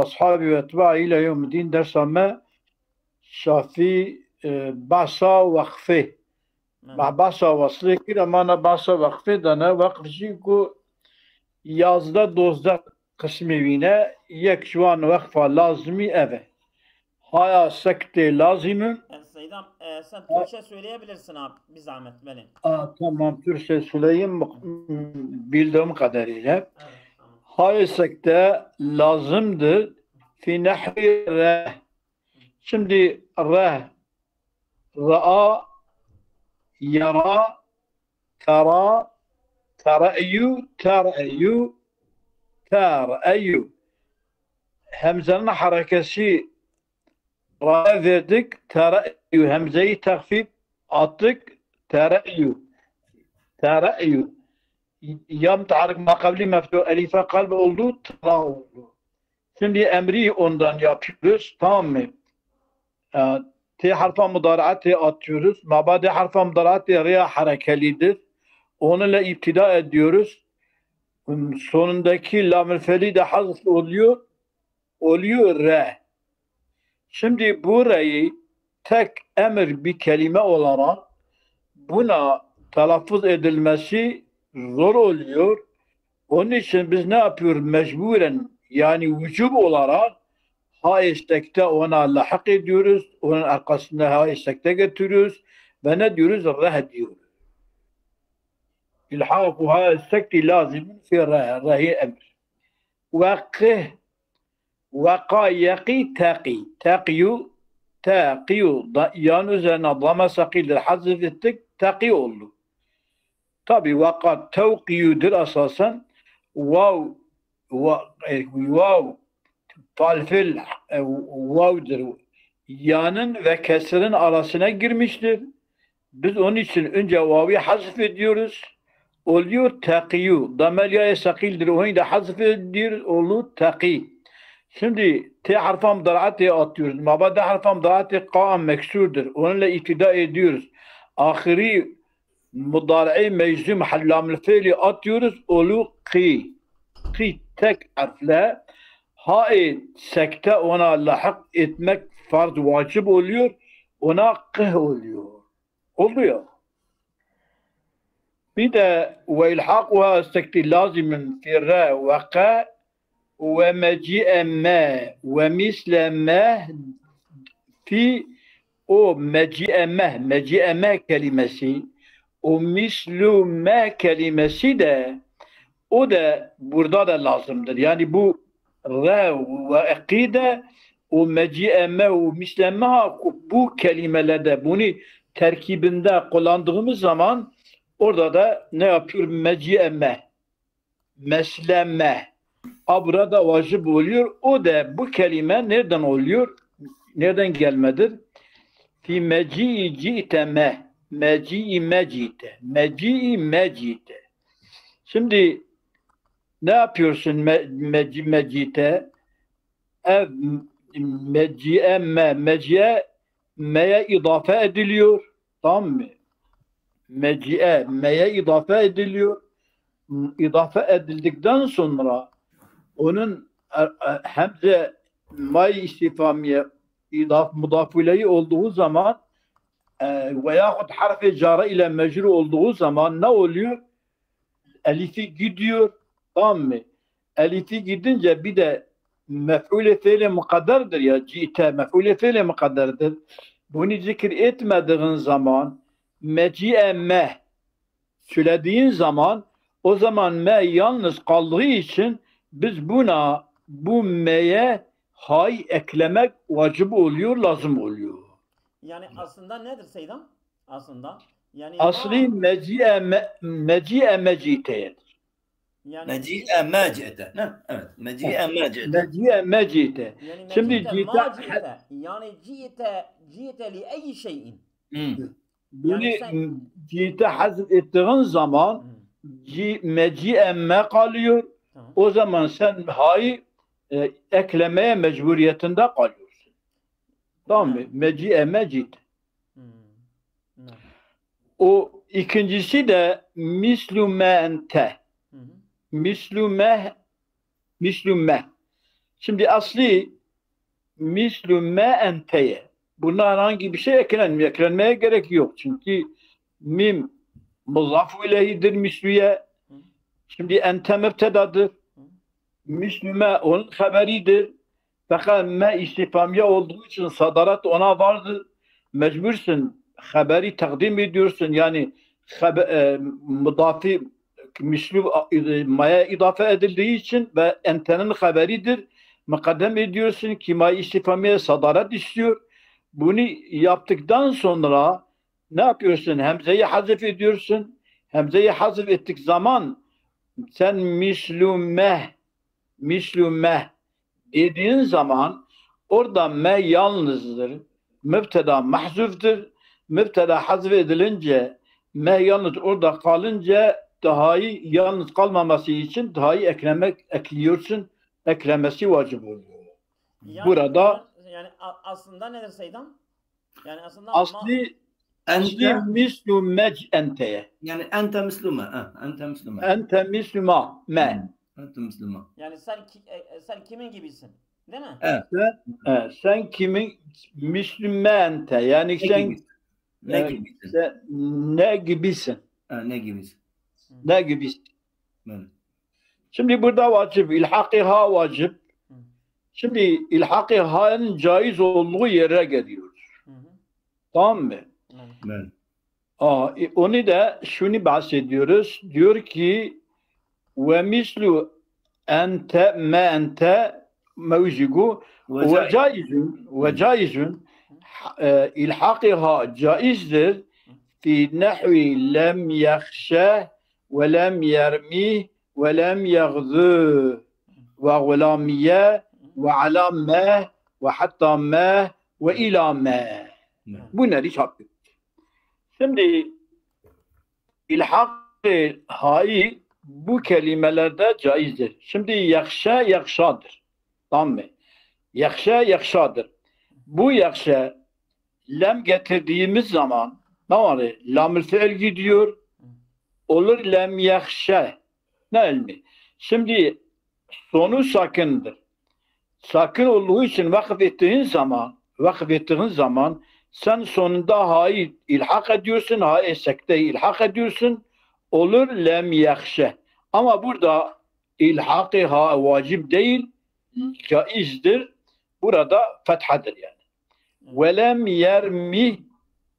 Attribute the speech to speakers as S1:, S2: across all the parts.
S1: أصحابي وأتباعي إلى يوم الدين درس ما شافي باسا وقفه مع
S2: Evet.
S1: باسا وصله كده ما أنا باسا وقفه دانا وقف جيكو يازدا دوزدا قسمي بينا يك شوان وقفة لازمي أبه هايا سكتي لازم.
S2: Seydam, sen Türkçe söyleyebilirsin abi. Bir zahmet beni.
S1: Tamam Türkçe söyleyeyim
S2: Hı.
S1: bildiğim kadarıyla.
S2: Evet, tamam.
S1: Hayır sekte lazımdır fi nehvi re. Şimdi re, ra'a, yara, tara, tera'yu, tera'yu, tera'yu. Hemzenin harekesi ra'ya verdik. Tera'yu. Hemzeyi takfif attık. Tera'yu. Tera'yu. Yam tarik makabli meftu elife kalb oldu. Tera oldu. Şimdi emri ondan yapıyoruz. Tamam mı? T harfa mudari'ati atıyoruz. Mabadi harfa mudari'ati riya harekelidir. Onunla iptida ediyoruz. Sonundaki lam-ı feli de hazf oluyor. Oluyor re. Şimdi burayı tek emir bir kelime olarak buna telaffuz edilmesi zor oluyor. Onun için biz ne yapıyoruz? Mecburen yani vücub olarak ha istekte ona lahak ediyoruz. Onun arkasında ha istekte getiriyoruz. Ve ne diyoruz? Reh diyoruz. İlhakuha istekti lazimin fi reh. Rehi emir. Vakih. Vaka yaki taqi. Taqiyu. Taqiyu. Yan üzerine dama sakildir. Hazret ettik. Taqi oldu. Tabi vaka tevkiyudur asasen. Vav. Vav. Falfil vav'dır. Yanın ve kesrin arasına girmiştir. Biz onun için önce vav'ı hazf ediyoruz. Oluyor takiyu. Dameliyaya sakildir. Onu da hazf ediyoruz. Oluyor taki. Şimdi T harfa mudari'ati atıyoruz. Mabada harfa mudari'ati ka'an meksurdur. Onunla iktida ediyoruz. Ahiri mudari'i meczum hallamül fiili atıyoruz. Oluyor ki. Ki tek harfle ha'i sekte ona lahak etmek farz vacip oluyor. Ona kıh oluyor. Oluyor. Bir de ve ilhakuha sekti lazimin fi ra ve ka ve meci'e me ve misle me fi o meci'e me kelimesi o mislu me kelimesi de o da burada da lazımdır. Yani bu re ve akide o meci'eme o misleme bu kelimelerde bunu terkibinde kullandığımız zaman orada da ne yapıyor? Meci'eme, mesleme. Burada vacip oluyor. O da bu kelime nereden oluyor? Nereden gelmedir? Fi meci'i ci'teme. Meci'i mecite. Meci'i mecite. Şimdi ne yapıyorsun mecite? Ev meci'e me. Meci'e me'ye idafe ediliyor. Tamam mı? Meci'e me'ye idafe ediliyor. İdafe edildikten sonra onun hemze may istifamiye mudafileyi olduğu zaman veyahut harfi cara ile mecru olduğu zaman ne oluyor? Elifi gidiyor. Tamam mı? Elifi gidince bir de mef'ule fiile mukadderdir ya. Cite mef'ule fiile mukadderdir. Bunu zikir etmediğin zaman meci'e meh söylediğin zaman o zaman me yalnız kaldığı için biz buna bu me'ye hay eklemek vacip oluyor, lazım oluyor.
S2: Yani aslında nedir Seydam? Aslında. Yani
S1: Asli meci'e mecite'dir.
S2: yani
S3: Meci'e mecite. Evet. Meci'e mecite.
S1: Meci'e mecite.
S2: yani
S1: Şimdi
S2: mecite
S1: cite
S2: ma cite. Yani cite li ey şeyin.
S1: bunu
S2: Yani sen
S1: cite hazır ettiğin zaman meci'e me kalıyor.
S2: tamam.
S1: O zaman sen hay eklemeye mecburiyetinde kalıyorsun. Tamam mı? Meci'e mecite. O ikincisi de mislu mente. Mislu meh. Şimdi asli mislü me enteye. Buna herhangi bir şey eklenmiyor. Eklenmeye gerek yok. Çünkü mim muzaf-ı ileyhidir mislüye. Şimdi ente mübtedadır. Mislü me onun haberidir. Fakat me istifamiye olduğu için sadarat ona vardır. Mecbursun haberi takdim ediyorsun. Yani mudafi mislü maya idafe edildiği için ve entenin haberidir. Mukaddem ediyorsun ki maya istifamiye sadarat istiyor. Bunu yaptıktan sonra ne yapıyorsun? Hemzeyi hazif ediyorsun. Hemzeyi hazif ettik zaman sen mislümeh dediğin zaman orada me yalnızdır. Mübteda mahzuftur. Mübteda hazf edilince me yalnız orada kalınca dahi yalnız kalmaması için dahi ekliyorsun. Eklemesi vacip oluyor.
S2: Yani,
S1: Burada
S2: yani aslında nedir Seydam? Yani aslında
S1: asli mislü mec enteye.
S3: Yani ente Müslüme. Ente Müslüme.
S1: Ente mislüma me.
S3: Ente Müslüme.
S2: yani sen kimin gibisin? Değil mi?
S3: Evet.
S1: Sen kimin mislüme ente yani
S3: Ne
S1: sen
S3: gibisin? Ne gibisin?
S1: sen ne gibisin?
S3: Ne gibisin?
S1: Ne gibisin?
S3: Evet.
S1: Şimdi burada vacip, ilhak-ı ha vacip. Şimdi ilhak-ı ha'nın caiz olduğu yere geliyoruz. Tamam mı?
S3: Evet.
S1: Onu da şunu bahsediyoruz. Diyor ki ve mislu ente me ente mevzigu ve caizun ilhak-ı ha caizdir fi nehvi lem yakhşe ve lem yermih ve lem yagzû ve gulamiye ve alâme ve hatta me ve ilâme. Bu nedir? Şimdi ilhak-ı ha'i bu kelimelerde caizdir. Şimdi yakşa yakşadır. Tamam mı? Yakşa yakşadır. Bu yakşa lem getirdiğimiz zaman ne var? Lam-ül fiil gidiyor. Olur lem yakşa. Ne ilmi? Şimdi sonu sakındır. Sakın olduğu için vakıf ettiğin zaman sen sonunda ha'yı ilhak ediyorsun, ha'yı sekteyi ilhak ediyorsun. Olur lem yakşe. Ama burada ilhak-ı ha vacip değil, caizdir. Burada fethadır yani. Ve lem yermi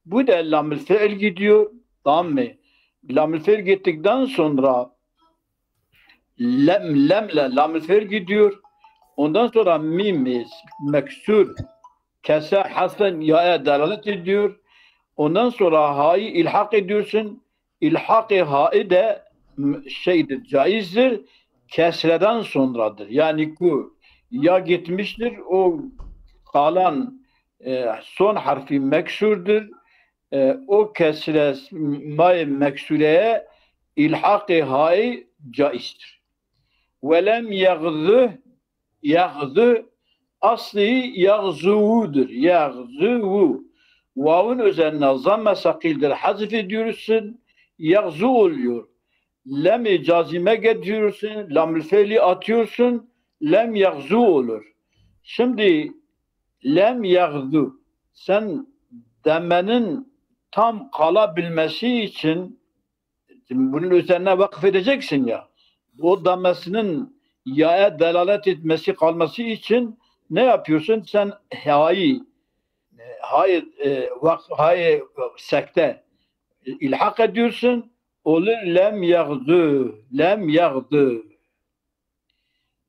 S1: bu da lam-ül fiil gidiyor. Tamam mı? Lam-ül fiil gittikten sonra lemle lam-ül fiil gidiyor. Ondan sonra mim meksur kese hasfen ya'ya delalet ediyor. Ondan sonra ha'yı ilhak ediyorsun. İlhak-ı ha'i de şeydir, caizdir. Kesreden sonradır. Yani ku ya gitmiştir, o kalan son harfi meksurdur. O kesre may meksureye ilhak-ı ha'i caizdir. Ve lem yagzı asli yagzuvudur. Yagzuvu. Vav'ın üzerine zamme sakildir. Hazif ediyorsun. Yagzu oluyor. Lem-i cazime getiriyorsun. Lam-ül feili atıyorsun. Lem yagzu olur. Şimdi lem yagzu. Sen demenin tam kalabilmesi için bunun üzerine vakıf edeceksin ya. O demesinin ya'ya delalet etmesi kalması için ne yapıyorsun? Sen ha'yı sekte ilhak ediyorsun. Olur lem yagdu.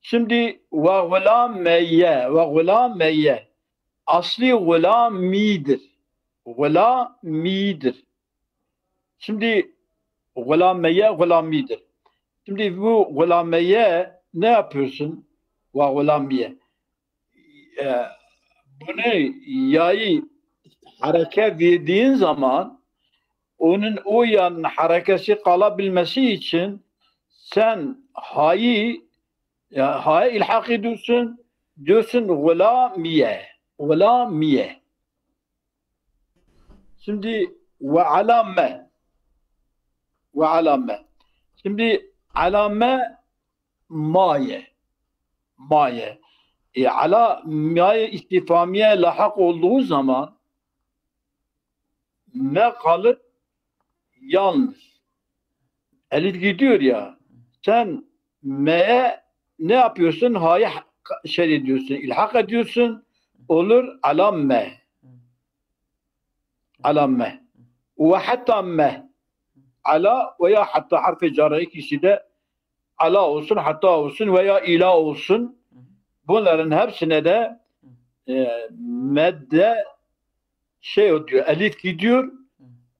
S1: Şimdi ve gulameye asli gulamidir. Şimdi gulamidir. Şimdi bu gulameye ne yapıyorsun? Ve gulamiye bunu yayı hareket verdiğin zaman onun o yanın harekesi kalabilmesi için sen ha'yı ilhak ediyorsun, diyorsun gulamiye. Şimdi ve alame. Şimdi alame maye. ala miye istifamiye lahak olduğu zaman ne kalır? Yalnız. Elif gidiyor ya. Sen me'ye ne yapıyorsun? Ha'yı şey ediyorsun. İlhak ediyorsun. Olur alamme. Alamme. Ve hatta me. Ala veya hatta harfi cara ikisi de ala olsun, hatta olsun veya ila olsun. Bunların hepsine de medde şey oluyor. Elif gidiyor.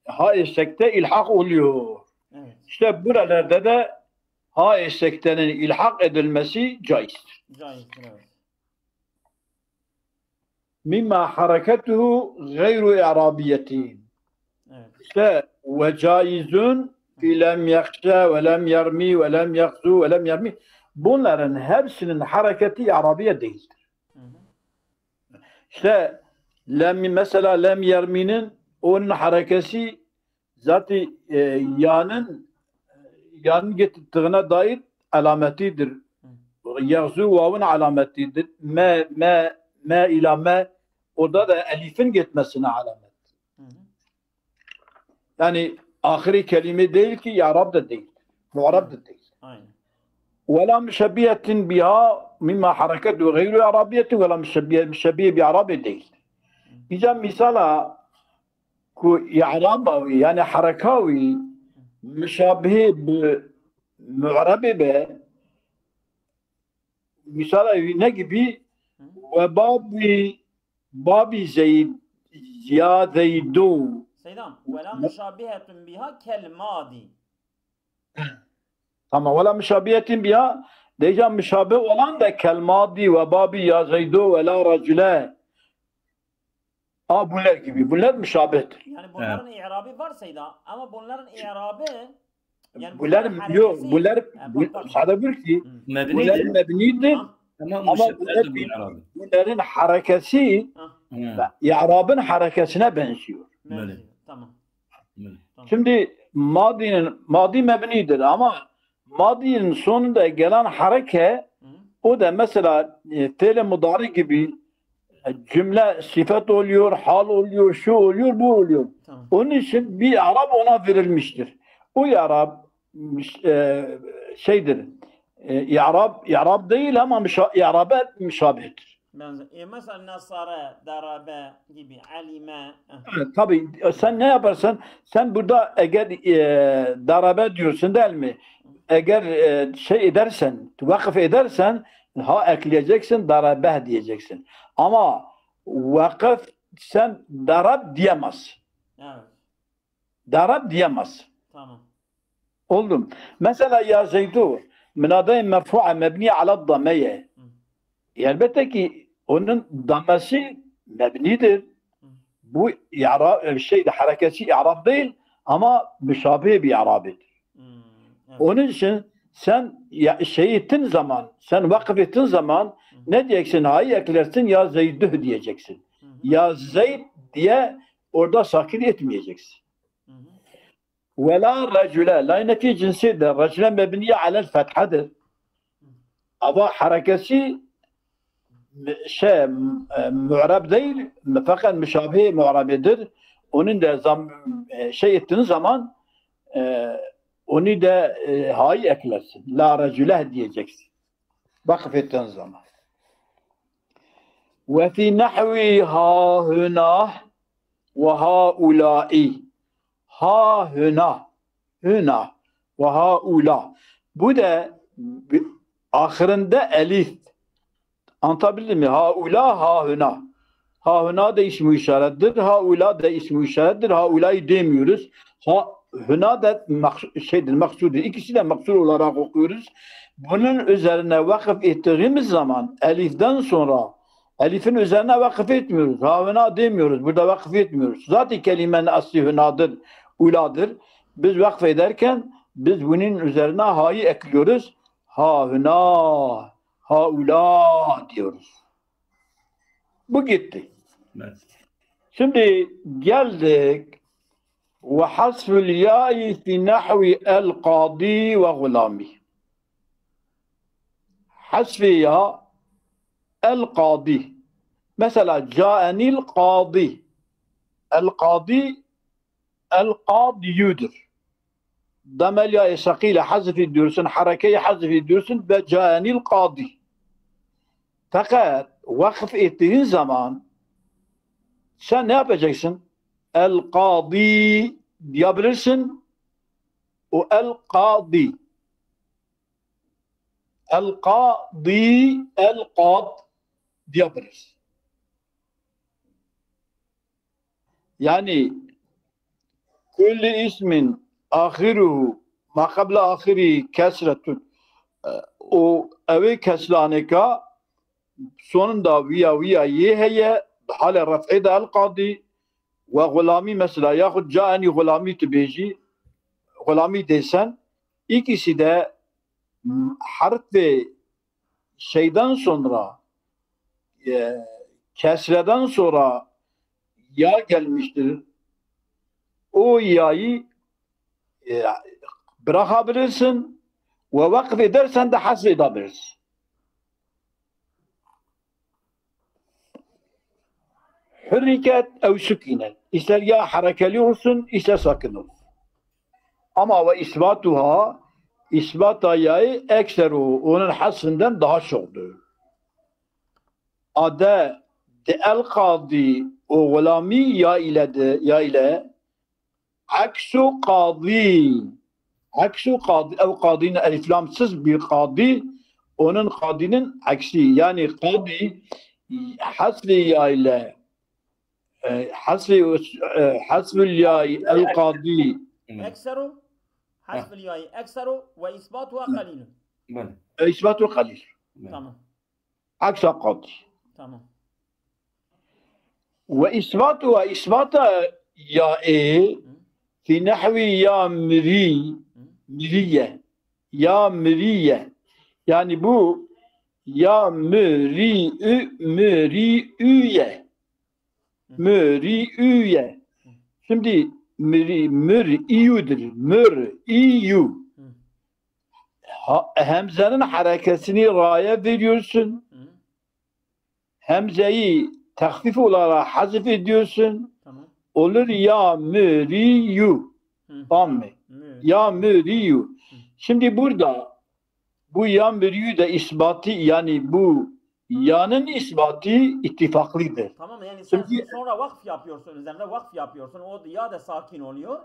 S1: Ha esekte ilhak oluyor.
S2: Evet.
S1: İşte buralarda da ha esektenin ilhak edilmesi caizdir.
S2: Caizdir, evet.
S1: Mimma hareketuhu gayru i'rabiyetin.
S2: Evet.
S1: İşte ve caizun fi lem yakhşa ve lem yermi ve lem yakhzu ve lem yermi. Bunların hepsinin hareketi i'rabiye değildir.
S2: Hı hı.
S1: İşte mesela lem yerminin onun harekesi zaten yanın getirdiğine dair alametidir. Yaghzu vavun alametidir. Me ila me, orada da elifin gitmesine alamet.
S2: Hı hı.
S1: Yani ahiri kelime değil ki i'rab da değil. Mu'rab da değil.
S2: Aynen.
S1: ولا مشبهة بها مما حركته غير إعرابية ولا مشبهة بإعراب değil. İşte misala ku i'rabavi yani harakavi müşabih bi mu'rabi be misala ne gibi ve babi zeyd ya zeydu
S2: Seydam, وَلَا مُشَابِهَةٌ بِهَا كَالْمَادِ.
S1: tamam vela müşabihetin biha diyeceğim müşabih olan da kelmadi ve babi ya zeydu ve la racule bunlar gibi bunlar müşabihtir.
S2: Yani bunların i'rabı var Seyda ama bunların i'rabı yani
S1: Bunlar yok bunlar
S2: bak.
S1: sada bir ki bunlar
S3: Mebnidir.
S1: mebnidir
S3: Tamam.
S1: ama
S3: Müşebbihedir bu i'rabı.
S1: bunların harekesi i'rabın harekesine benziyor.
S3: Böyle.
S2: Tamam.
S3: Böyle.
S1: Şimdi madi mebnidir ama madinin sonunda gelen hareke o da mesela fiil mudari gibi cümle sıfat oluyor, hal oluyor, şu oluyor, bu oluyor.
S2: Tamam.
S1: Onun için bir i'rab ona verilmiştir. O i'rab şeydir. İ'rab değil ama i'rabe müşabihtir.
S2: Mesela nasare, darabe gibi, alime.
S1: Tabii sen ne yaparsan sen burada eğer darabe diyorsun değil mi? Eğer şey edersen, vakıf edersen ha ekleyeceksin, darabe diyeceksin. Ama vakıf sen darab diyemez.
S2: Evet.
S1: Darab diyemez.
S2: Tamam.
S1: Oldum. Mesela ya zeydu münadayın merfu'a mebni ala dameye. Elbette ki onun damması mebnidir. Bu hareketi i'rab değil ama müşabih bir i'rabidir.
S2: Evet.
S1: Onun için sen şey ettiğin zaman, sen vakıf ettiğin zaman ne diyeceksin? Ha'yı eklersin ya zeydüh diyeceksin. Ya zeyd diye orada sakin etmeyeceksin. Ve la racule, la nefi cinsidir. Racule mebniye alel fethadır. Ama harekesi mu'rab değil, fakat müşabih mu'rabidir. Onun da şey ettiğin zaman onu da ha'yı eklersin. La racule diyeceksin. Vakıf ettiğin zaman. Ve fi nahvi ha huna ve haulâi. Ha huna ve haula. Bu da ahirinde elif. Anlatabildim mi? Haula ha huna. Ha huna da ismi işarettir. Haula da ismi işarettir. Haula'yı demiyoruz. Ha huna da maksudur. İkisi de maksud olarak okuyoruz. Bunun üzerine vakıf ettiğimiz zaman eliften sonra elifin üzerine vakıf etmiyoruz. Ha huna demiyoruz. Burada vakıf etmiyoruz. Zaten kelimenin asli hunadır, uladır. Biz vakıf ederken biz bunun üzerine ha'yı ekliyoruz. Ha huna, haula diyoruz. Bu gitti.
S3: Evet.
S1: Şimdi geldik ve hasful ya'i fi nahvi el qadi ve gulami. Hasfi ya El-Kadi. Mesela ca'enil kadi. El-Kadi el-Kadiyüdür. Damel ya esakıyla hazf ediyorsun, harekeyi hazf ediyorsun ve ca'enil kadi. Fakat vakıf ettiğin zaman sen ne yapacaksın? El-Kadi diyebilirsin. O el-Kadi. El-Kadi, el-Kad diyebiliriz. Yani kulli ismin ahiruhu ma kabla ahiri kesretun. O evi keslaneka sonunda viya yeheye hale raf'ida el-Kadi ve gulami mesela yahut ca'ani gulami tübeci gulami desen ikisi de harf ve şeyden sonra kesreden sonra ya gelmiştir. O ya'yı bırakabilirsin ve vakf edersen de hasredebilirsin. Hürriket ev sükinet. İster ya harekeli olsun, ister sakın olsun. Ama ve isbatuha isbat ayağı ekseru onun hasrından daha çoktur. Ade de el kadi o gulami ya ile aksu kadi ev kadinin eliflamsız bir kadi onun kadinin aksi yani kadi hasri ya ile hasfül ya el kadi
S2: ekseru hasfül ya ekseru ve isbatuha kalilun.
S1: isbatu kalil.
S2: Tamam.
S1: Aksa kadi.
S2: Tamam.
S1: Ve isbata ya fi nahvi ya miriye ya miriye yani bu ya müriyüye şimdi müriyü hemzenin harekesini raya veriyorsun hemzeyi tahfif olarak hazif ediyorsun
S2: Tamam.
S1: olur ya müriyü tamam mı? Ya müriyü. Şimdi burada bu ya müriyü de isbatı yani bu yanın isbatı ittifaklıdır.
S2: Tamam yani sen
S1: Şimdi-
S2: sonra vakf yapıyorsun, üzerinde vakf yapıyorsun. O ya da sakin oluyor.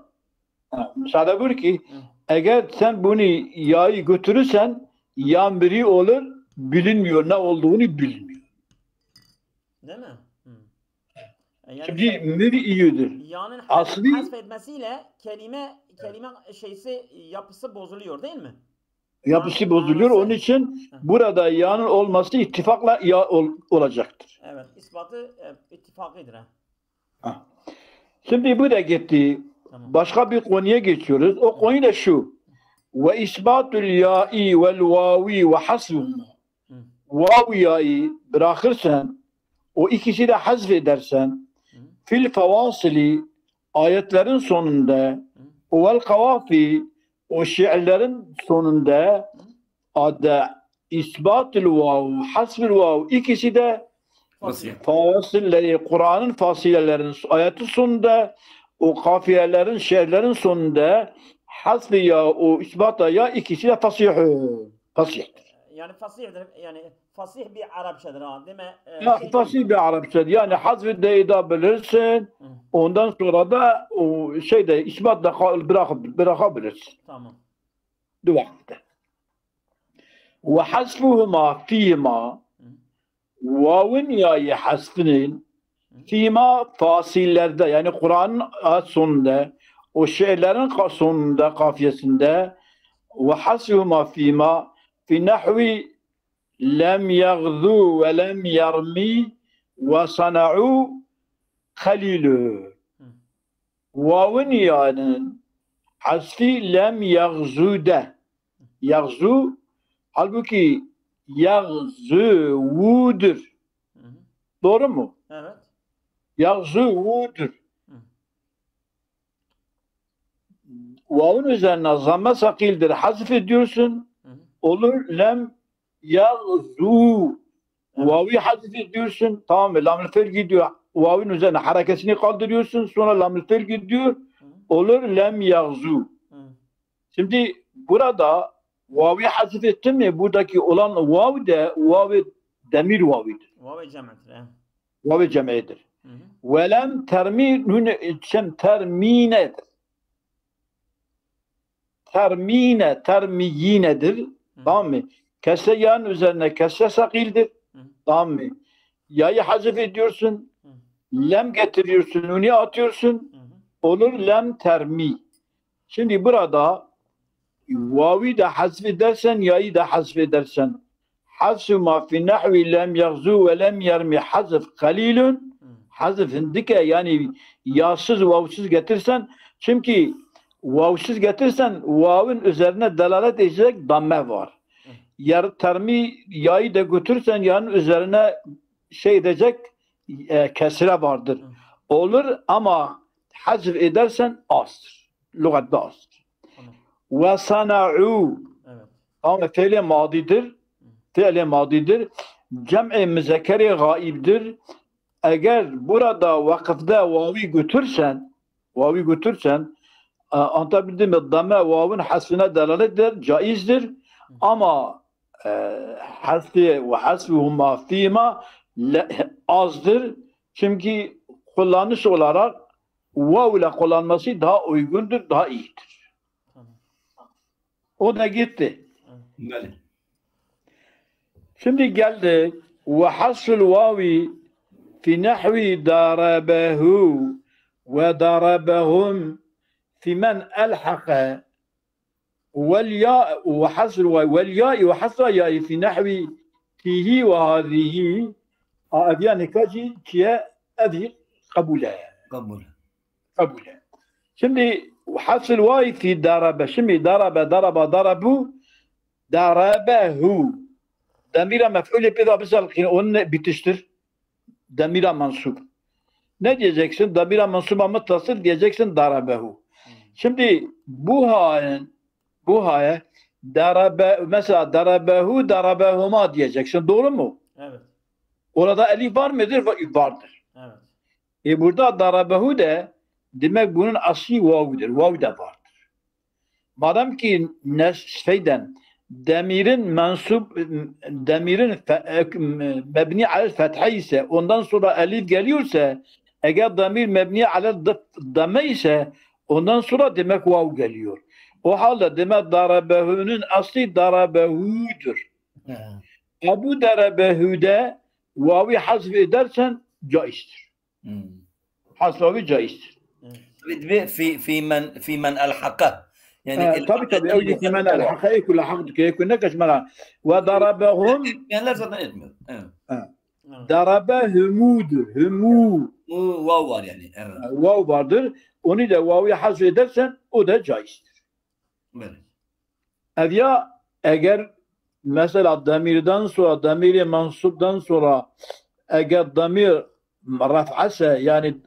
S1: Müsaade buyur ki eğer sen bunu ya'yı götürürsen ya müriyü olur bilinmiyor ne olduğunu bilmiyor.
S2: Değil mi? Yani
S1: Şimdi müriyüdür.
S2: ya'nın
S1: Asli-
S2: hasfetmesiyle kelime şeysi yapısı bozuluyor değil mi?
S1: Yapısı bozuluyor. Onun için burada ya'nın olması ittifakla ya olacaktır.
S2: Evet, ispatı ittifakıdır ha.
S1: Şimdi bu da gitti.
S2: Tamam.
S1: Başka bir konuya geçiyoruz. O konu da şu. Ve isbatul ya'i vel vavi ve hasbuhu. Vav ya'yı bırakırsan o ikisi de hazf edersen fil fevasili ayetlerin sonunda o vel kavafi o şiirlerin sonunda ada isbatul vav hasbul vav ikisi de fasilleri Kur'an'ın fasilelerin ayeti sonunda o kafiyelerin şiirlerin sonunda hasbi ya o isbata ya ikisi de fasihtir.
S2: Yani fasihdir. Yani fasih bir Arapçadır ha, değil mi?
S1: Ya fasih bir Arapça. Yani hazf de edebilirsin. Ondan sonra da o şeyde isbat da bırakabilirsin.
S2: Tamam.
S1: Duvakta. Ve hasfuhuma fîmâ vavun ya'yı hasfinin fîmâ fasillerde yani Kur'an'ın sonunda o şeylerin sonunda kafiyesinde ve hasfuhuma fîmâ fi nahvi lem yagzu ve lem yarmi ve sana'u halilü. Vavun ya'nın hasfi lem yagzu'de. Yagzu halbuki yagzu'udur. Doğru mu?
S2: Evet.
S1: Yagzu'udur. Vavun üzerine zamme sakildir. Hazf ediyorsun. Olur lem yagzu. Vavi hazif ediyorsun. Tamam mı? Lamül fel gidiyor. Vavin üzerine harekesini kaldırıyorsun. Sonra lamül fel gidiyor. Olur lem yagzu. Şimdi burada vavi hazif ettin mi? Buradaki olan vav de vavi demir vavidir.
S2: Vav cem'dir.
S1: Vavi cem'idir. Velem terminedir. Termiyinedir. Tamam mı? Kesse yağın üzerine kesse sakildir. Tamam mı? Ya'yı hazif ediyorsun. Lem getiriyorsun. Onu atıyorsun. Olur lem termi. Şimdi burada vavi de hazf edersen ya'yı da hazf edersen. Hazfu ma fi nahvi lem yagzu ve lem yermi hazf kalilun. Hazf indike yani ya'sız vavsız getirsen çünkü vavsız getirsen vavın üzerine delalet edecek damme var. Yer termi ya'yı da götürsen ya'nın üzerine şey edecek kesre vardır. Olur ama hazf edersen azdır. Lügatte azdır. Ve sana'u ama fiili madidir. Fiili madidir. Cem'i müzekkeri gaibdir. Eğer burada vakıfta vavi götürsen anlatabildim mi? Damme vavın hasfine delalet eder, caizdir. Ama hasfi ve hasfuhuma fîma azdır. Çünkü kullanış olarak vav ile kullanması daha uygundur, daha iyidir. O da gitti. Şimdi geldik. Ve hasful vavi fi nahvi darabehu ve darabehum fi men elhaka والياء وحصر والياء وحصر ياء في نحو فيه وهذه يعني كاجي كيا هذه قبولها şimdi حصر واي في ضرب şimdi ضربوا ضربه ضمير مفعول به بسال onun bitiştir ضمير منصوب ne diyeceksin ضمير منصوب muttasıl diyeceksin ضربه şimdi bu haya darabe mesela darabehu darabehuma diyeceksin. Doğru mu?
S2: Evet.
S1: Orada elif var mıdır? Vardır.
S2: Evet.
S1: Burada darabehu de demek bunun asli vav'dır. Vav da vardır. Madem ki demirin mebni alel fetha ise ondan sonra elif geliyorsa eğer demir mebni alel damme ise ondan sonra demek vav geliyor. O halde demek darabehu'nun asli darabehu'dur. Bu darabehu'de vavi hazf edersen caizdir. Hasvavi caizdir.
S3: في من ألحقه يعني
S1: tabii öyle ki men el-hakayı kullu hakduk yekun ne kaçmana ve darabehum
S3: yani zaten etmiyor. Evet.
S1: Darabehumudur. Humu.
S3: Vav var yani. Evet.
S1: Vav vardır. Onu da vav'ı hazf edersen o da caizdir.
S3: Evet.
S1: Ya eğer mesela demirden sonra demiri mansubdan sonra eğer demir raf'ase yani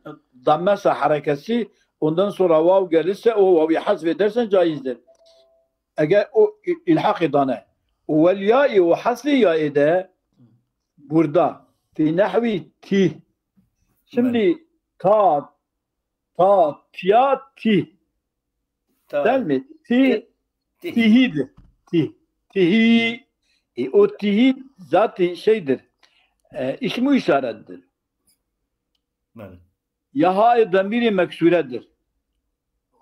S1: dammese harekesi ondan sonra vav gelirse o vav'ı hazf edersen caizdir. Eğer o ilhak edane vel ya'i ve hasfi ya'i de burada fi nahvi ti şimdi ta tiya ti değil mi? Tihidir. Tihi. O tihi zat-ı şeydir. İsmi işarettir.
S3: Evet.
S1: Yaha-i demiri meksuredir.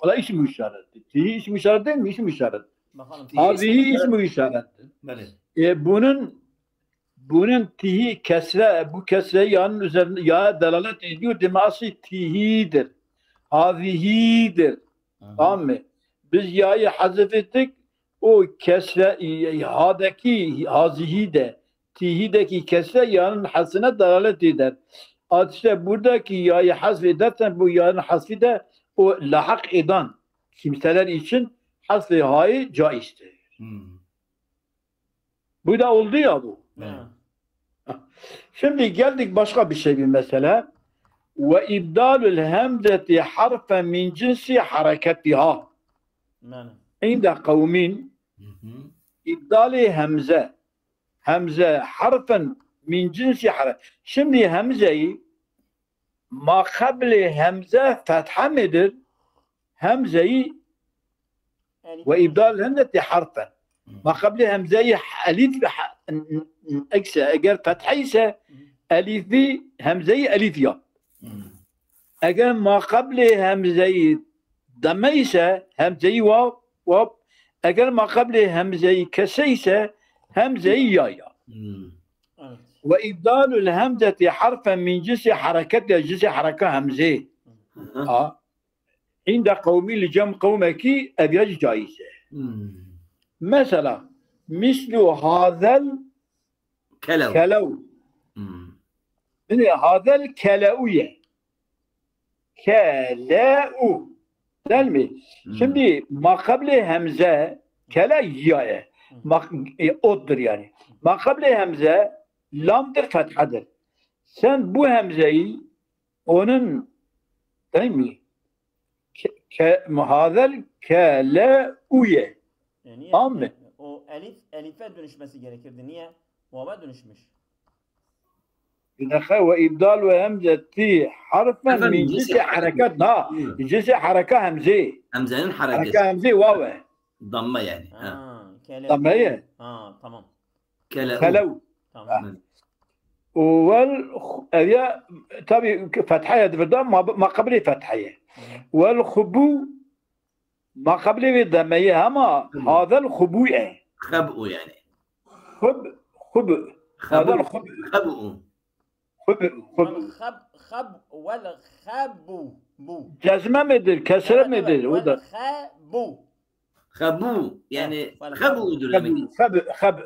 S1: O da ismi işarettir. Tihi ismi işaret değil mi? İsmi işaret. Hazihi ismi işarettir.
S3: Evet.
S1: Bunun tihi kesre, bu kesre yanın üzerinde yağa delalet ediyor. Deması tihidir. Hazihidir. Tamam mı? Biz ya'yı hazif ettik. O kesre ha'daki hazihi de tihideki kesre ya'nın hasına delalet eder. İşte buradaki ya'yı hazf edersen bu ya'nın hasfi de o lahak eden kimseler için hasf-i ha'yı caizdir. Bu da oldu ya bu. Şimdi geldik başka bir şey bir mesele. Ve ibdalul hemzeti harfen min cinsi hareketiha. İnde kavmin ibdali hemze harfen min cinsi hareket. Şimdi hemzeyi ma kabli hemze fetha midir? Hemzeyi ve ibdal hemzeti harfen. Ma kabli hemzeyi elif ekse eğer fetha ise elifi hemzeyi elif yap. Eğer ma kabli hemzeyi damme ise hemzeyi vav vav. Eğer ma kabli hemzeyi kese ise hemzeyi ya ya.
S2: Evet.
S1: Ve ibdalul hemzeti harfen min cinsi hareket ya cinsi hareke hemze. عند قومي لجم قومك أبيج جائزة. مثلا مثل هذا الكلو. هذا الكلوية. كلاو. değil mi? Şimdi makable hemze kela yaya. Oddur yani. Makable hemze lamdır fethadır. Sen bu onun değil mi? Hazel kelauye.
S2: Yani
S1: Tamam mı?
S2: O elife dönüşmesi gerekirdi. Niye? Vava dönüşmüş.
S1: ve ibdal ve hemzeti harfen min cinsi harekat. Cinsi hareka hemze.
S3: Hemzenin hareketi.
S1: Hareka hemze vave.
S3: Damma yani.
S1: Damma
S2: tamam.
S1: Kelau.
S2: Tamam.
S1: وال tabi fethaya da ma kabli fethaya. Vel khubu ma kabli ve dameye ama hadal khubu'e.
S3: Khab'u yani.
S1: Khub. Hadal khub.
S3: Khab'u.
S2: Vel khabu. Bu.
S1: Cezme midir? Kesre midir? O da.
S3: Khabu yani khab'udur demek.
S1: Khab.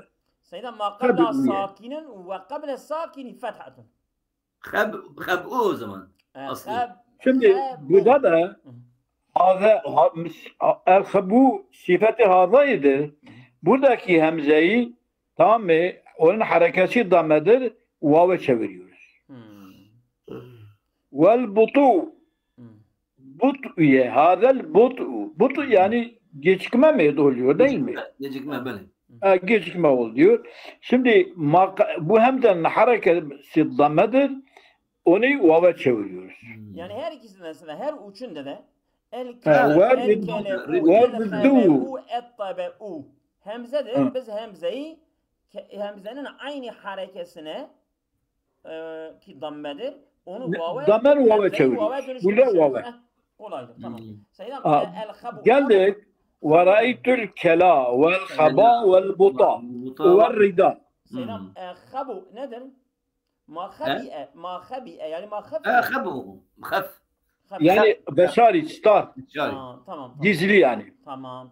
S2: سيدا ما قبل ساكن وقبل الساكن فتحة.
S3: خب'u o zaman.
S1: Şimdi burada da el-khabu sifeti hazaydı. Buradaki hemzeyi tamam mı? Onun hareketi dammedir. Vave çeviriyoruz. Vel butu. But'ye. Hazel but'u. But'u yani gecikme mi oluyor değil mi?
S3: Gecikme böyle.
S1: Gecikme oluyor. Şimdi bu hemzenin hareketi dammedir. Onu vave çeviriyoruz.
S2: Yani her ikisinde mesela her uçunda da hemzedir. Biz hemzenin aynı harekesine ki dammedir. Onu vave çeviriyoruz.
S1: Bu da vave.
S2: Kolaydır. Tamam.
S1: Geldik. وَرَأَيْتُ الْكَلَا وَالْخَبَا وَالْبُطَى وَالرِّدَى.
S2: Selam. Khabu nedir? Ma khabi'e yani ma khafi.
S3: Khabu. Khaf.
S1: Yani besari, star.
S2: Tamam.
S1: Gizli yani.
S2: Tamam.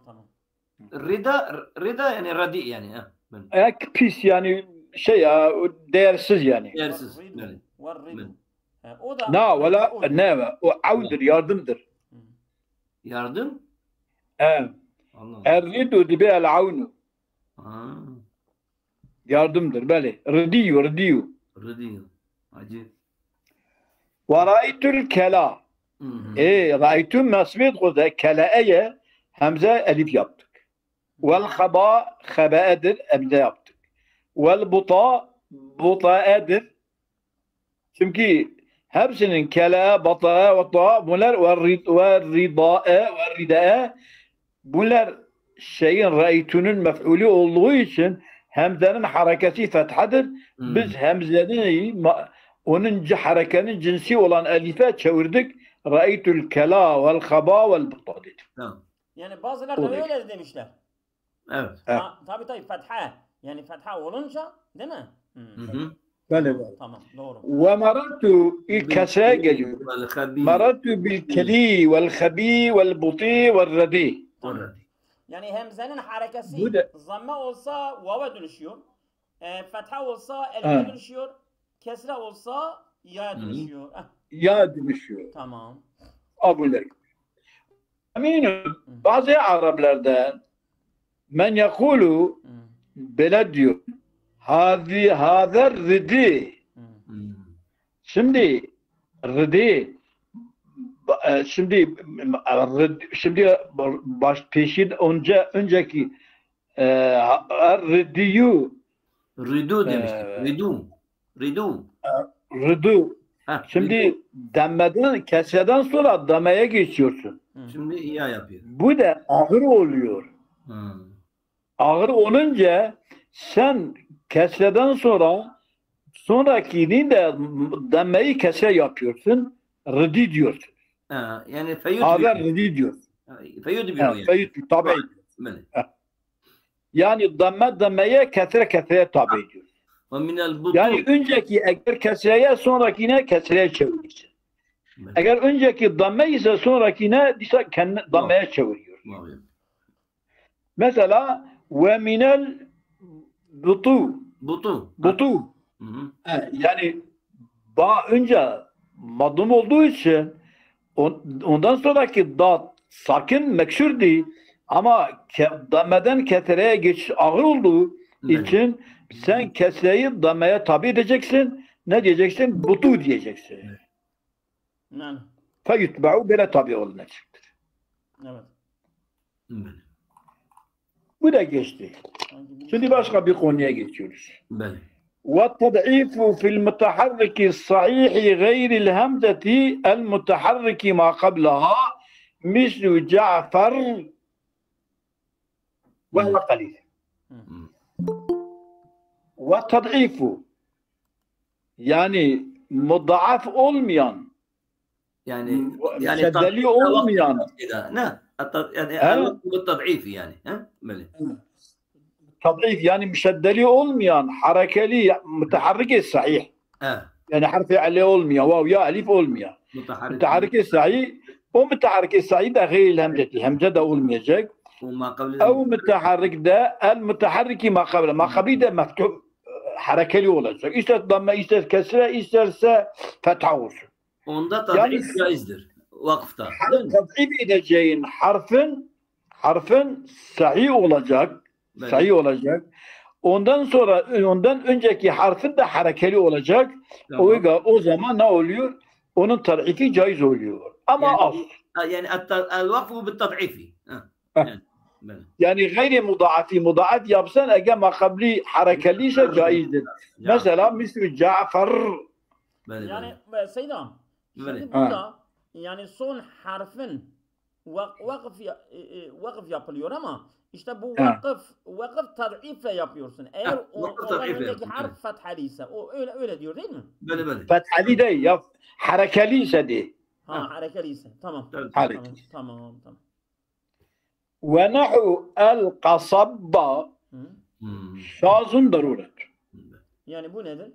S3: Rida yani radi yani.
S1: Pis yani değersiz yani.
S3: Değersiz.
S2: O da
S1: o avdır, yardımdır.
S3: Yardım?
S1: Erridu dibe el-avnu. Yardımdır böyle. Rıdiyu.
S3: Acı.
S1: Ve ra'aytul kela. Ra'aytum nasbit koda kela'ye hemze elif yaptık. Vel khaba khaba'edir emze yaptık. Vel buta'edir. Çünkü hepsinin kela, bata'a ve ta'a bunlar ve rida'e bunlar şeyin ra'aytunun mef'ulü olduğu için hemzenin hareketi fethadır. Biz hemzenin onun harekenin cinsi olan elife çevirdik. Ra'aytul kela vel khaba vel buta dedik.
S2: Yani bazıları da öyle demişler.
S3: Evet.
S2: Tabii fetha. Yani fetha olunca değil mi?
S1: Böyle.
S2: Tamam doğru.
S1: Ve maratu kesre geliyor. Maratu bil keli vel khabi vel buti vel radi.
S2: Yani hemzenin harekesi zamme olsa vava dönüşüyor. Fetha olsa elife dönüşüyor. Kesre olsa ya dönüşüyor.
S1: Ya dönüşüyor.
S2: Tamam.
S1: Abuler. Eminim bazı Araplardan men yekulu böyle diyor. Hazer ridi. Şimdi ridi şimdi peşin önceki ridiyu
S3: ridu demiştik. Ridu.
S1: Rıdu.
S3: Ha,
S1: Şimdi demmeden, kesreden sonra damaya geçiyorsun.
S3: şimdi ya yapıyor.
S1: Bu da ağır oluyor.
S3: Hı.
S1: Ağır olunca sen kesreden sonra sonrakini de demmeyi kesre yapıyorsun. Rıdi diyorsun.
S3: Ha, yani feyut
S1: Haber rıdi diyor.
S3: feyut bir
S1: Yani, feyut tabi.
S3: Böyle.
S1: Yani demmeye kesreye tabi ediyor.
S3: Ve minel butu.
S1: Yani önceki eğer kesreye sonrakine kesreye çevirirsin. Eğer önceki damme ise sonrakine kendi dammeye çeviriyor. Mesela ve minel butu.
S3: Butu.
S1: Yani önce madum olduğu için ondan sonraki da sakin meksur değil ama dammeden kesreye geçiş ağır olduğu için sen kesreyi dammeye tabi edeceksin. Ne diyeceksin? Butu diyeceksin. Feyutba'u böyle tabi olunacaktır.
S2: Evet.
S1: Bu da geçti. Şimdi başka bir konuya geçiyoruz. والتضعيف في المتحرك الصحيح غير الهمزة المتحرك ما قبلها مثل جعفر وهو قليل. والتضعيف yani مضاعف olmayan
S3: yani
S1: şeddeli olmayan
S3: yani التضعيف yani böyle.
S1: تضعيف yani müşeddeli olmayan harekeli müteharrik sahih. Yani harfi ali olmayan, vav ya alif olmayan. Müteharrik sahih. O müteharrik sahih de gayr hemzeti. Hemze de olmayacak. O müteharrik de el müteharriki ma kabile. Ma kabile de meftuh harekeli olacak. İster damme, ister kesre, isterse fetha olsun.
S3: Onda tad'if caizdir. Vakıfta.
S1: Tad'if edeceğin harfin sahih olacak.
S3: Evet.
S1: Sahih olacak. Ondan önceki harfin de harekeli olacak. Tamam. O zaman ne oluyor? Onun tad'ifi caiz oluyor. Ama
S3: yani,
S1: az.
S3: Yani el-vakfu bit-tad'ifi.
S1: Yani gayri mudaaf yapsan eğer makabli harekeliyse caizdir. Mesela misli Cafer.
S2: Yani Seydam, şimdi burada yani son harfin vakıf yapılıyor ama işte bu vakıf tad'ifle yapıyorsun. Eğer ondan önceki harf fethaliyse o öyle diyor değil mi?
S3: Böyle.
S1: Fethali değil ya. Harekeliyse değil.
S2: Harekeliyse. Tamam. Tamam.
S1: Ve nahu el-kasabba şazun daruret.
S2: Yani bu nedir?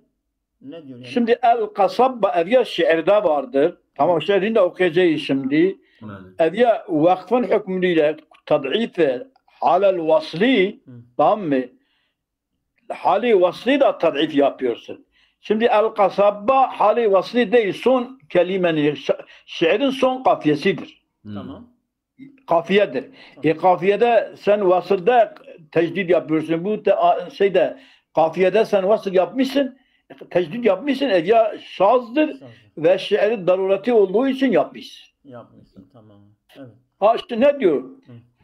S2: Ne diyor yani?
S1: Şimdi el-kasabba evya şiirde vardır. Tamam, şiirini de okuyacağız şimdi. Evya vakfın hükmüyle tad'ife halel vasli, tamam mı? Hali vasli da tad'if yapıyorsun. Şimdi el-kasabba hali vasli değil, son kelimenin şiirin son kafiyesidir.
S2: Tamam.
S1: Kafiyedir. Kafiyede sen vasılda tecdid yapıyorsun. Bu kafiyede sen vasıl yapmışsın, tecdid yapmışsın. Ya şazdır ve şiirin darureti olduğu için yapmışsın.
S2: Yapmışsın, tamam. Evet.
S1: İşte ne diyor?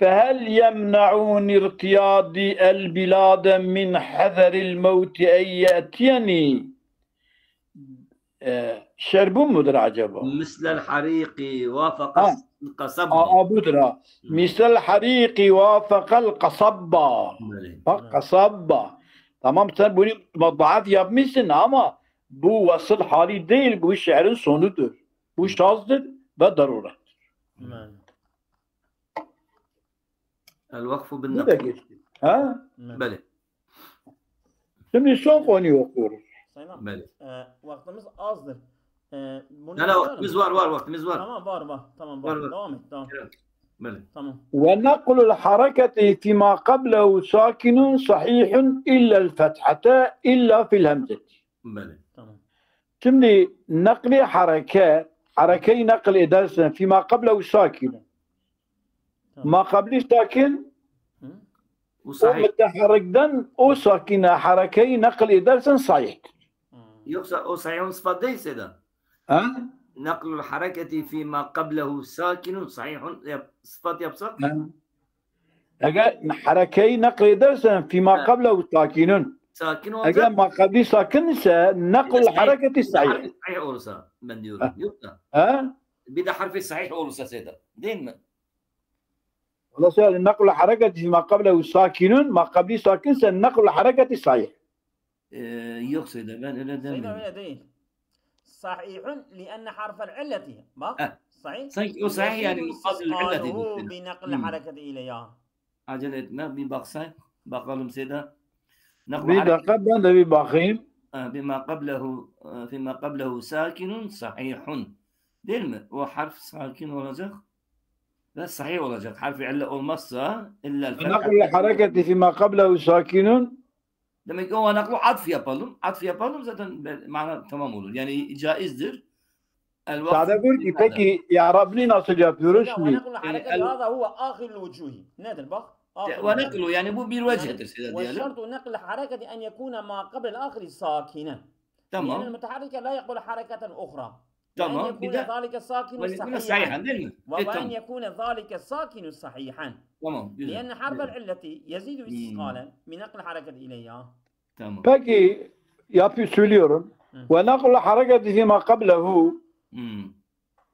S1: فَهَلْ يَمْنَعُونِ اِرْتِيَادِ الْبِلَادَ مِنْ حَذَرِ الْمَوْتِ اَنْ يَأْتِيَنِي şer bu mudur acaba?
S3: Mislel hariki vafakal kasabba.
S1: Budur ha. Mislel hariki vafakal kasabba. Bak kasabba. Tamam, sen bunu madbaat yapmışsın ama bu vasıl hali değil, bu şiirin sonudur. Bu şazdır ve darurettir.
S3: El-vakfu bin
S1: Bu da geçti.
S3: Böyle.
S1: Şimdi son konuyu okuyoruz.
S2: Vaktimiz azdır.
S3: Vaktimiz var. Vaktimiz var.
S2: Tamam, var. Tamam, var. Devam et.
S3: Böyle.
S2: Tamam.
S1: Ve naklul hareketi fima qablehu sakinun sahihun illa'l fethate illa fil hemzeti.
S3: Böyle.
S2: Tamam.
S1: Şimdi nakli harekeyi nakl edersen fima qablehu sakinun. Ma qabli sakin o müteharrikten o sakine harekeyi nakl edersen sahihtir.
S3: Yoksa o sahihun sıfat değilse de. Naklul hareketi fîmâ qablehu sâkinun sahihun sıfat yapsak.
S1: Eğer harekeyi nakl edersen fîmâ qablehu sâkinun.
S3: sakin
S1: Eğer
S3: olacak.
S1: ma kabli sakin ise nakl hareketi sahih.
S3: Harfi sahih olursa ben diyorum. Yok da.
S1: Ha?
S3: Bir de harfi sahih olursa Sedat. Değil mi?
S1: Allah söylüyor nakl hareketi fima qablehu sakinun ma kabli sakin ise nakl hareketi sahih.
S3: Yok Sedat ben öyle
S2: سيدة
S3: demiyorum.
S2: öyle değil. صحيح لأن حرف العلة bak صحيح
S3: Sanki o sahih yani asıl illet
S2: استثقاله
S3: ediyor.
S2: بنقل حركة إليها.
S3: Acele etme bir baksan. Bakalım Sedat.
S1: Bir dakika ben de bir bakayım.
S3: بما قبله فيما قبله ساكن صحيح değil mi? O harf sakin olacak ve sahih olacak. Harfi ille olmazsa illa
S1: Nakl hareketi fima qablehu sakinun.
S3: demek ki o naklu atf yapalım. Atf yapalım zaten mana tamam olur. Yani caizdir.
S1: Sade diyor ki peki i'rabını nasıl yapıyoruz şimdi?
S2: ونقل الحركة هذا هو آخر الوجوه. nedir bak?
S3: ونقله yani bu bir vecihedir Sedat diyelim.
S2: وشرط نقل الحركة أن يكون ما قبل الآخر ساكنا. لأن
S3: Tamam.
S2: المتحرك لا يقبل حركة أخرى.
S3: Tamam.
S2: وأن يكون ذلك الساكن
S3: sahihan
S2: صحيحا.
S3: değil mi?
S2: وأن
S3: Tamam.
S2: يكون ذلك الساكن صحيحا.
S3: Tamam. Güzel.
S2: لأن حرف العلة يزيد استثقالا بنقل حركة إليها.
S3: Tamam.
S1: Peki söylüyorum. Ve nakl hareketi fima qablehu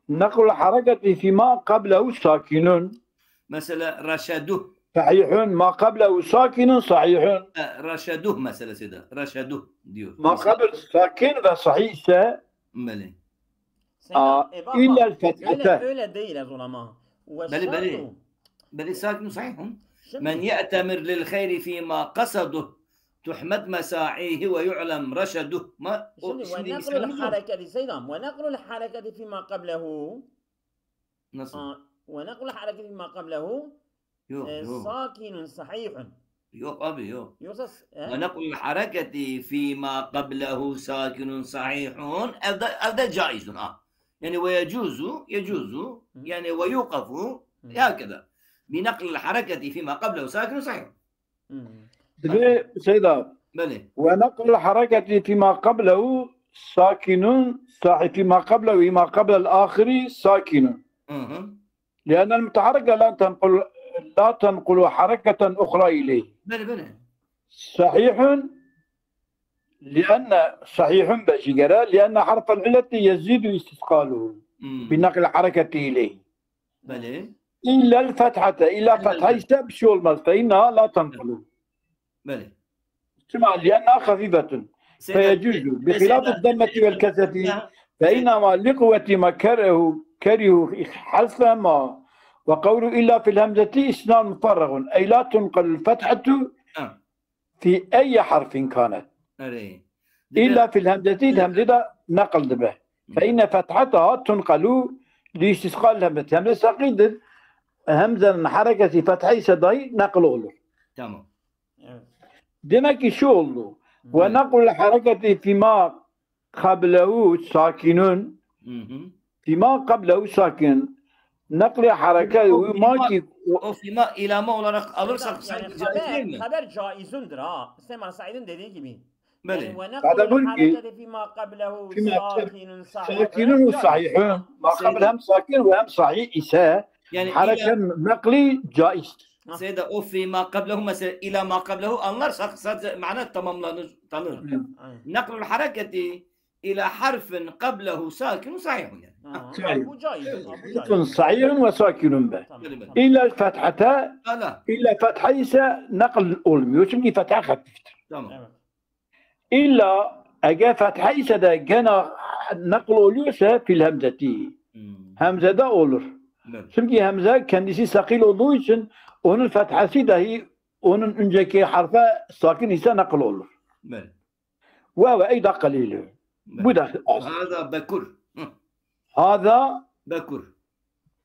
S1: nakl hareketi fima qablehu sakinun.
S3: Mesela raşaduh.
S1: Sahihun ma qablehu sakinun sahihun.
S3: Raşaduh meselesi de. Raşaduh diyor.
S1: Ma qabl sakin ve sahih ise
S3: Meli.
S1: illa fethate.
S2: öyle değil ulema.
S3: بل ساكن صحيح من يأتمر للخير فيما قصده تحمد مساعيه ويعلم رشده ما
S2: ونقل الحركة سيدام ونقل الحركة فيما قبله ونقل الحركة فيما قبله ساكن صحيح
S3: يوق أبي يوق ونقل الحركة فيما قبله ساكن صحيح هذا جائز يعني ويجوز يعني ويوقف هكذا بنقل الحركة فيما قبله ساكن صحيح.
S1: سيدة
S3: بلى
S1: ونقل الحركة فيما قبله ساكن صحيح فيما قبله وما قبل الآخر ساكن. لأن المتحرك لا تنقل حركة أخرى إليه.
S3: بلى
S1: صحيح بشجرة لأن حرف العلة يزيد استثقاله بنقل الحركة إليه.
S3: بلى
S1: إلا الفتحة إلا فتحة يستبشو المس فإنها لا تنقل.
S3: بلى
S1: سمع لأنها خفيفة فيجوز بخلاف الضمة والكسرة فإنما لقوة ما كرهوا حذف ما وقول إلا في الهمزة إسنان مفرغ أي لا تنقل الفتحة في أي حرف كانت إلا في الهمزة نقل به فإن فتحتها تنقل لاستثقال الهمزة همزة ساقيدر همزة حركة فتحي صداي نقل olur.
S3: Tamam.
S1: Demek ki şu oldu. Ve nakul hareketi fima kablehu sakinun. Fima kablehu sakin. Nakli hareket ma ki
S3: o fima ilama olarak alırsak
S2: yani
S3: caiz değil mi?
S2: haber caizundur ha. Sema Said'in dediği gibi.
S3: Böyle.
S2: ونقل الحركة فيما قبله ساكن صحيح.
S1: sakinun sahihun. Ma kabel hem sakin ve hem sahih ise
S3: yani
S1: hareket nakli caizdir.
S3: Seyda o fima qablehu mesela ila ma qablehu anlarsak sadece mana tamamlanır tanır. Naklul hareketi ila harfin qablehu sakin sahihun yani.
S2: Bu caiz.
S1: Sahihun ve sakinun be. İlla fethate illa fetha ise nakl olmuyor. Çünkü fetha hafiftir.
S3: Tamam.
S1: İlla eğer fetha ise de gene nakl oluyorsa fil hemzeti. Hemzede olur. Çünkü hemze kendisi sakil olduğu için onun fethası dahi onun önceki harfe sakin ise nakl olur. Ve eyda kalili. Bu da
S3: hada bekur.
S1: Hada
S3: bekur.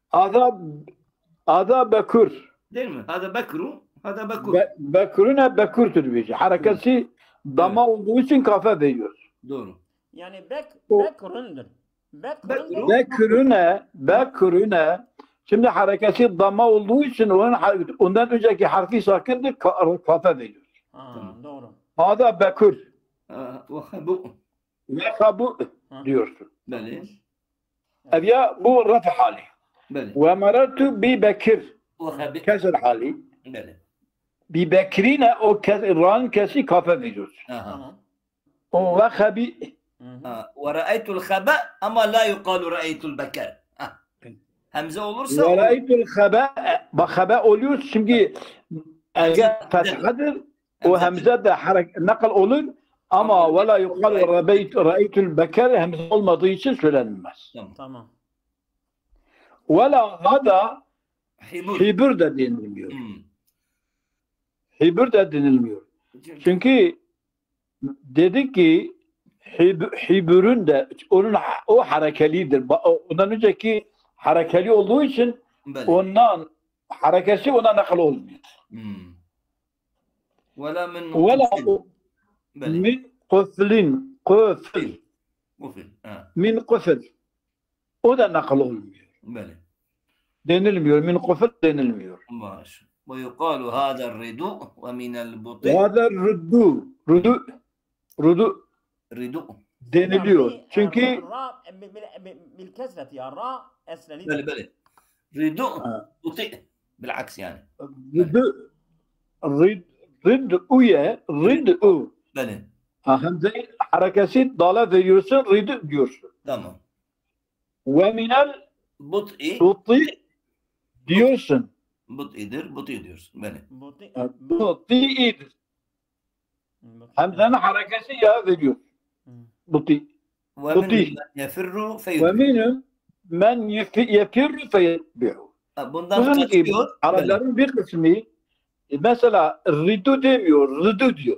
S1: Hada bekur.
S3: Değil mi? Hada bekru. Hada bekur.
S1: Bekuruna bekurtur bir şey. Hareketi dama olduğu için kafa veriyor.
S3: Doğru.
S2: Yani bekurundur.
S1: Bekuruna şimdi hareketi dama olduğu için ondan önceki harfi sakindir kafa veriyor.
S2: Doğru.
S1: Hada bekur.
S3: Bu.
S1: Vekabu diyorsun.
S3: Beli.
S1: Ya bu rafa hali.
S3: Beli.
S1: Ve marartu bi bekir. Kesir hali.
S3: Beli.
S1: Bibekrine o ra'nın kesi kafe veriyorsun.
S3: Aha.
S1: O ve habi
S3: Ve ra'aytul haba ama la yuqalu ra'aytul bekar. Hamza olursa
S1: ve ra'aytul haba bak haba oluyor çünkü eğer fethadır o hamza da nakal olur ama ve la yuqalu ra'aytul bekar hamza olmadığı için söylenmez.
S2: Tamam.
S1: Ve la hada hibur da denilmiyor. Hibur da denilmiyor. Çünkü dedi ki hiburun da onun o harekelidir. Ondan önceki harekeli olduğu için ondan harekesi ona nakal olmuyor.
S3: Vela min
S1: kuflin min kufl o da nakal olmuyor. Denilmiyor. Min kufl denilmiyor.
S3: Baş. Ve yuqalu hâdâ ridu ve minel buti.
S1: Hâdâ rudu deniliyor. Çünkü
S2: ra bil kesreti ya ra esleni.
S3: Bele. Ridu buti. Bilaks yani.
S1: Rid'u.
S3: Bele.
S1: Hamza'yı harekesi dala veriyorsun, rid'u diyorsun.
S3: Tamam.
S1: Ve minel
S3: Buti
S1: diyorsun.
S3: buti diyorsun. Bele.
S1: Buti'dir. Hamza'nın harekesi ya veriyor. Buti.
S3: Ve min yefirru
S1: Ve
S3: feyudbi.
S1: minhum men yefirru feyetbi'u.
S3: Bundan
S1: Bunun gibi
S3: kaçıyor.
S1: Arapların bir kısmı mesela ridu demiyor, ridu diyor.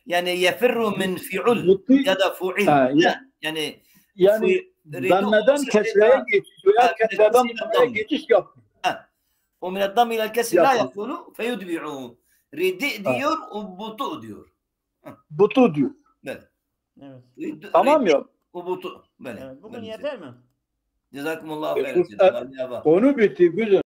S3: Yani yefirru min fi'ul ya da fu'il. Yani
S1: danneden kesreye geçiş veya kesreden dammaya geçiş yapmıyor.
S3: O min ad-damm ila al-kesr la yaqulu feyudbi'u. Ridi diyor, ubutu diyor.
S1: Butu diyor.
S3: Evet.
S1: Tamam ya.
S3: Ubutu.
S2: Evet. Bugün yeter mi?
S3: Cezakumullahu khairan.
S1: Konu bitti güzel.